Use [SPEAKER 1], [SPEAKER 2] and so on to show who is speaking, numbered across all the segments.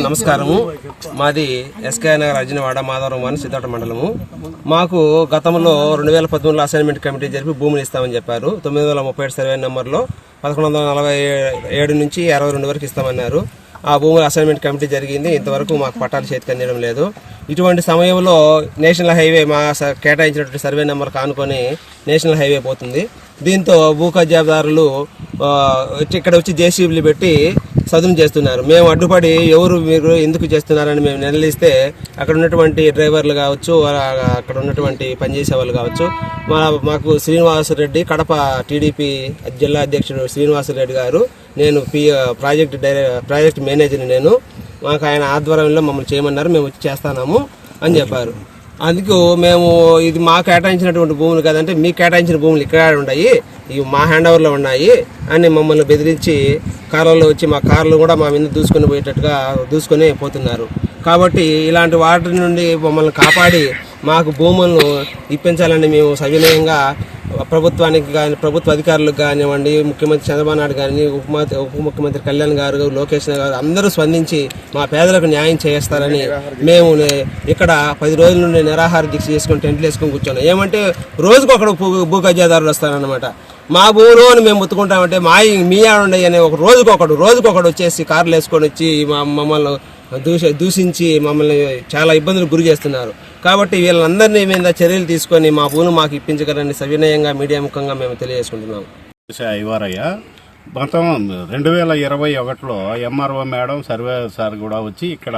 [SPEAKER 1] నమస్కారము. మాది SK Nagar Arjunavada Madhavaram one Siddhartha మండలము. మాకు గతంలో 2013లో అసైన్మెంట్ కమిటీ జరిపి భూమిని ఇస్తామని చెప్పారు. 937 సర్వే నెంబర్లో 1147 నుంచి 62 వరకు ఇస్తామన్నారు. ఆ భూముల అసైన్మెంట్ కమిటీ జరిగింది. ఇంతవరకు మాకు పట్టాలు చేతికి అందడం లేదు. ఇటువంటి సమయంలో నేషనల్ హైవే మా కేటాయించినటువంటి సర్వే నెంబర్ కానుకొని నేషనల్ హైవే పోతుంది. దీంతో భూ కబ్జాదారులు ఇక్కడ వచ్చి జేసీబీలు పెట్టి సదును చేస్తున్నారు. మేము అడ్డుపడి ఎవరు మీరు ఎందుకు చేస్తున్నారని మేము నిలదీస్తే అక్కడ ఉన్నటువంటి డ్రైవర్లు కావచ్చు, అక్కడ ఉన్నటువంటి పనిచేసే వాళ్ళు కావచ్చు, మాకు శ్రీనివాసరెడ్డి కడప టీడీపీ జిల్లా అధ్యక్షుడు శ్రీనివాసరెడ్డి గారు, నేను ప్రాజెక్ట్ మేనేజర్ని నేను, మాకు ఆయన ఆధ్వర్యంలో మమ్మల్ని చేయమన్నారు, మేము వచ్చి చేస్తాము అని చెప్పారు. అందుకు మేము ఇది మా కేటాయించినటువంటి భూములు కదంటే మీకు కేటాయించిన భూములు ఇక్కడ ఉన్నాయి, ఇవి మా హ్యాండ్ ఓవర్లో ఉన్నాయి అని మమ్మల్ని బెదిరించి కార్లలో వచ్చి మా కార్లు కూడా మా మీద దూసుకొని పోయేటట్టుగా దూసుకొని పోతున్నారు. కాబట్టి ఇలాంటి వాటి నుండి మమ్మల్ని కాపాడి మాకు భూములను ఇప్పించాలని మేము సవినయంగా ప్రభుత్వానికి కానీ, ప్రభుత్వ అధికారులకు కానివ్వండి, ముఖ్యమంత్రి చంద్రబాబు నాయుడు కానీ, ఉప ముఖ్యమంత్రి కళ్యాణ్ గారు, లోకేష్ గారు అందరూ స్పందించి మా పేదలకు న్యాయం చేస్తారని మేము ఇక్కడ 10 రోజుల నుండి నిరాహార దీక్ష చేసుకుని టెంట్లు వేసుకొని కూర్చున్నాం. ఏమంటే రోజుకొకడు భూ కబ్జాదారులు వస్తారనమాట. మా భూములు అని మేము ముత్తుకుంటామంటే మీ ఆడుండయి అనే రోజుకొకడు వచ్చేసి కార్లు వేసుకొని వచ్చి మమ్మల్ని దూషించి మమ్మల్ని చాలా ఇబ్బందులకు గురి చేస్తున్నారు. కాబట్టి వీళ్ళందరినీ మీద చర్యలు తీసుకొని మా భూములు మాకు ఇప్పించగలని సవినయంగా మీడియా ముఖంగా మేము తెలియజేసుకుంటున్నాం.
[SPEAKER 2] ఇవారయ్య మొత్తం 2021లో ఎంఆర్ఓ మేడం సర్వే సార్ కూడా వచ్చి ఇక్కడ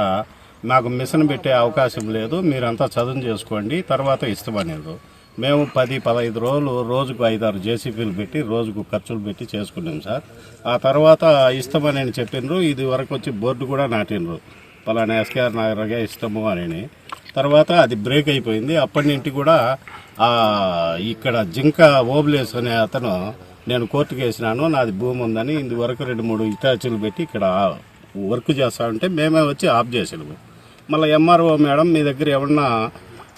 [SPEAKER 2] మాకు మిషన్ పెట్టే అవకాశం లేదు, మీరంతా చదువు చేసుకోండి తర్వాత ఇస్తామనేది. మేము 10-15 రోజులు రోజుకు 5-6 జేసీబీలు పెట్టి రోజుకు ఖర్చులు పెట్టి చేసుకున్నాం సార్. ఆ తర్వాత ఇస్తామని చెప్పిండ్రు. ఇది వరకు వచ్చి బోర్డు కూడా నాటిండ్రు, పలానా ఎస్కేఆర్ నగర్గా ఇస్తాము అని. తర్వాత అది బ్రేక్ అయిపోయింది. అప్పటి నుండి కూడా ఇక్కడ జింక ఓబ్లేస్ అనే అతను నేను కోర్టుకు వేసినాను, నాది భూమి ఉందని ఇందువరకు 2-3 ఇటాచీలు పెట్టి ఇక్కడ వర్క్ చేస్తా ఉంటే మేమే వచ్చి ఆఫ్ చేసినాము. మళ్ళీ ఎంఆర్ఓ మేడం మీ దగ్గర ఏమన్నా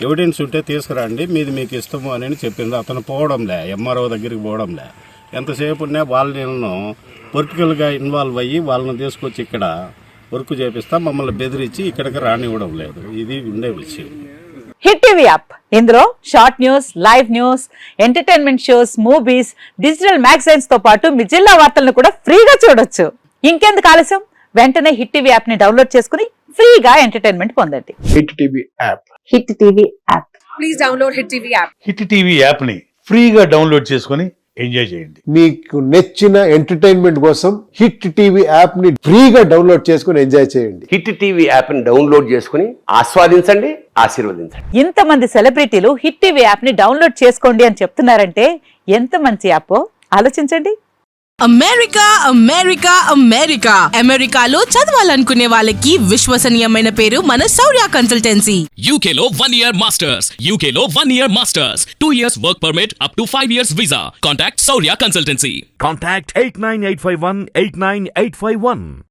[SPEAKER 2] ఎవిడెన్స్ ఉంటే తీసుకురండి, మీది మీకు ఇష్టము అని చెప్పింది. అతను పోవడంలే, ఎంఆర్ఓ దగ్గరికి పోవడంలే. ఎంతసేపు ఉన్నా వాళ్ళను పొలిటికల్గా ఇన్వాల్వ్ అయ్యి వాళ్ళని తీసుకొచ్చి ఇక్కడ వర్క్ చేపిస్తా మమ్మల్ని బెదిరించి ఇక్కడికి రానివ్వడం లేదు. ఇది ఉండే విషయం.
[SPEAKER 3] హిట్ టీవీ యాప్, ఇందులో short news, live news, entertainment shows, movies, digital magazines తో పాటు మీ జిల్లా వార్తలను కూడా ఫ్రీగా చూడొచ్చు. ఇంకెందుకు ఆలస్యం, వెంటనే హిట్ టీవీ యాప్ ని డౌన్లోడ్ చేసుకుని ఫ్రీగా ఎంటర్టైన్మెంట్ పొందండి.
[SPEAKER 4] Hit TV app.
[SPEAKER 3] Hit TV app.
[SPEAKER 5] Please download hit TV app.
[SPEAKER 6] Hit TV app ని ఫ్రీగా డౌన్లోడ్ చేసుకుని ఎంజాయ్ చేయండి.
[SPEAKER 4] మీకు నచ్చిన ఎంటర్టైన్మెంట్ కోసం హిట్ టీవీ యాప్ ని ఫ్రీగా డౌన్లోడ్ చేసుకుని ఎంజాయ్ చేయండి.
[SPEAKER 7] హిట్ టీవీ యాప్ ని డౌన్లోడ్ చేసుకుని ఆస్వాదించండి, ఆశీర్వదించండి.
[SPEAKER 3] ఇంతమంది సెలబ్రిటీలు హిట్ టీవీ యాప్ ని డౌన్లోడ్ చేసుకోండి అని చెప్తున్నారంటే ఎంత మంచి యాప్ ఆలోచించండి.
[SPEAKER 5] అమెరికా అమెరికా అమెరికా అమెరికాలో చదవాలనుకునే వాళ్ళకి విశ్వసనీయమైన పేరు మన శౌర్య కన్సల్టెన్సీ.
[SPEAKER 8] UK లో 1 year masters, UK లో 1 year masters, 2 years work permit up to 5 years visa. Contact Saurya Consultancy.
[SPEAKER 9] Contact 89851 89851.